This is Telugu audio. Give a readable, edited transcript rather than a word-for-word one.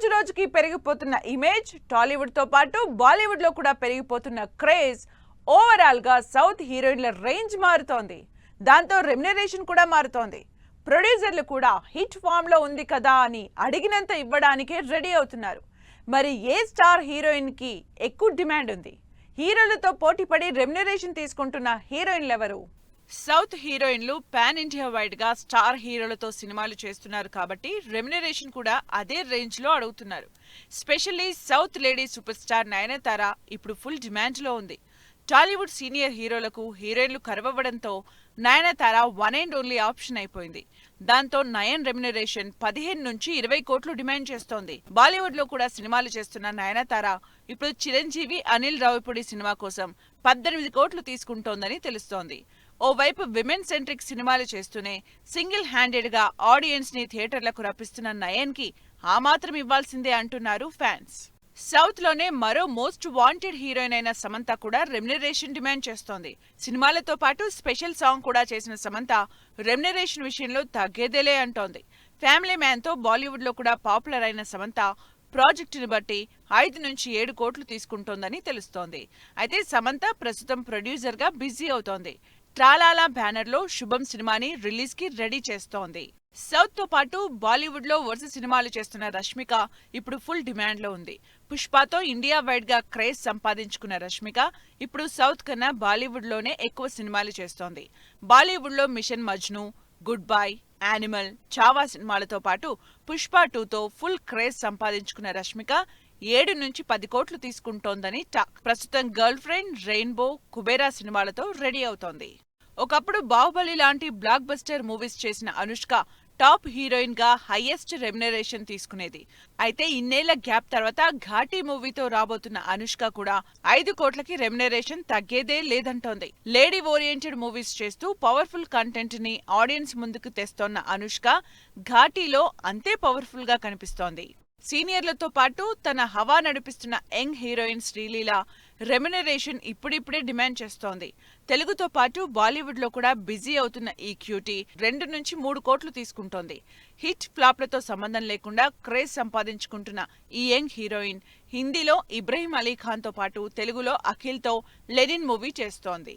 రోజు రోజుకి పెరిగిపోతున్న ఇమేజ్, టాలీవుడ్ తో పాటు బాలీవుడ్ లో కూడా పెరిగిపోతున్న క్రేజ్ ఓవరాల్ గా సౌత్ హీరోయిన్ల రేంజ్ మారుతోంది. దాంతో రెమ్యునరేషన్ కూడా మారుతోంది. ప్రొడ్యూసర్లు కూడా హిట్ ఫామ్ లో ఉంది కదా అని అడిగినంత ఇవ్వడానికే రెడీ అవుతున్నారు. మరి ఏ స్టార్ హీరోయిన్ కి ఎక్కువ డిమాండ్ ఉంది? హీరోలతో పోటీపడి రెమ్యునరేషన్ తీసుకుంటున్న హీరోయిన్లు ఎవరు? సౌత్ హీరోయిన్లు పాన్ ఇండియా వైడ్ గా స్టార్ హీరోలతో సినిమాలు చేస్తున్నారు కాబట్టి రెమ్యునరేషన్ కూడా అదే రేంజ్ లో అడుగుతున్నారు. Specially south lady super star Nayanthara ఇప్పుడు ఫుల్ డిమాండ్ లో ఉంది. టాలీవుడ్ సీనియర్ హీరోలకు హీరోయిన్లు కరువవ్వడంతో Nayanthara one and only option అయిపోయింది. దాంతో నయన్ రెమ్యునరేషన్ 15 నుంచి 20 కోట్లు డిమాండ్ చేస్తోంది. బాలీవుడ్ లో కూడా సినిమాలు చేస్తున్న నయనతార ఇప్పుడు చిరంజీవి, అనిల్ రావిపూడి సినిమా కోసం 18 కోట్లు తీసుకుంటోందని తెలుస్తోంది. ఓవైపు విమెన్ సెంట్రిక్ సినిమాలు చేస్తూనే సింగిల్ హ్యాండెడ్ గా ఆడియన్స్ ని థియేటర్లకు రప్పిస్తున్న నయన్ కి ఆ మాత్రం ఇవ్వాల్సిందే అంటున్నారు ఫ్యాన్స్. సౌత్ లోనే మరో మోస్ట్ వాంటెడ్ హీరోయిన్ అయిన సమంత కూడా రెమ్యునరేషన్ డిమాండ్ చేస్తోంది. సినిమాలతో పాటు స్పెషల్ సాంగ్ కూడా చేసిన సమంత రెమ్యునరేషన్ విషయంలో తగ్గేదేలే అంటోంది. ఫ్యామిలీ మ్యాన్ తో బాలీవుడ్ లో కూడా పాపులర్ అయిన సమంత ప్రాజెక్టును బట్టి 5 నుంచి 7 కోట్లు తీసుకుంటోందని తెలుస్తోంది. అయితే సమంత ప్రస్తుతం ప్రొడ్యూసర్ గా బిజీ అవుతోంది. ట్రాలాలా బ్యానర్ లో శుభం సినిమాని రిలీజ్ కి రెడీ చేస్తోంది. సౌత్ తో పాటు బాలీవుడ్ లో వరుస సినిమాలు చేస్తున్న రష్మిక ఇప్పుడు ఫుల్ డిమాండ్ లో ఉంది. పుష్పతో ఇండియా వైడ్ గా క్రేజ్ సంపాదించుకున్న రష్మిక ఇప్పుడు సౌత్ కన్నా బాలీవుడ్ లోనే ఎక్కువ సినిమాలు చేస్తోంది. బాలీవుడ్ లో Mission Majnu, Goodbye, Animal, Chhaava సినిమాలతో పాటు పుష్ప 2తో ఫుల్ క్రేజ్ సంపాదించుకున్న రష్మిక 7 నుంచి 10 కోట్లు తీసుకుంటోందని టాక్. ప్రస్తుతం గర్ల్ ఫ్రెండ్, రెయిన్బో, కుబేరా సినిమాలతో రెడీ అవుతోంది. ఒకప్పుడు బాహుబలి లాంటి బ్లాక్ బస్టర్ మూవీస్ చేసిన అనుష్క టాప్ హీరోయిన్ గా హైయెస్ట్ రెమ్యునరేషన్ తీసుకునేది. అయితే ఇన్నేళ్ల గ్యాప్ తర్వాత ఘాటీ మూవీతో రాబోతున్న అనుష్క కూడా 5 కోట్లకి రెమ్యునరేషన్ తగ్గేదే లేదంటోంది. లేడీ ఓరియంటెడ్ మూవీస్ చేస్తూ పవర్ఫుల్ కంటెంట్ ని ఆడియన్స్ ముందుకు తెస్తోన్న అనుష్క ఘాటీలో అంతే పవర్ఫుల్ గా కనిపిస్తోంది. సీనియర్లతో పాటు తన హవా నడిపిస్తున్న యంగ్ హీరోయిన్ శ్రీలీల రెమ్యునరేషన్ ఇప్పుడిప్పుడే డిమాండ్ చేస్తోంది. తెలుగుతో పాటు బాలీవుడ్ లో కూడా బిజీ అవుతున్న ఈ క్యూటీ 2 నుంచి 3 కోట్లు తీసుకుంటోంది. హిట్ ఫ్లాప్లతో సంబంధం లేకుండా క్రేజ్ సంపాదించుకుంటున్న ఈ యంగ్ హీరోయిన్ హిందీలో ఇబ్రహీం అలీ ఖాన్ తో పాటు తెలుగులో అఖిల్ తో లెనిన్ మూవీ చేస్తోంది.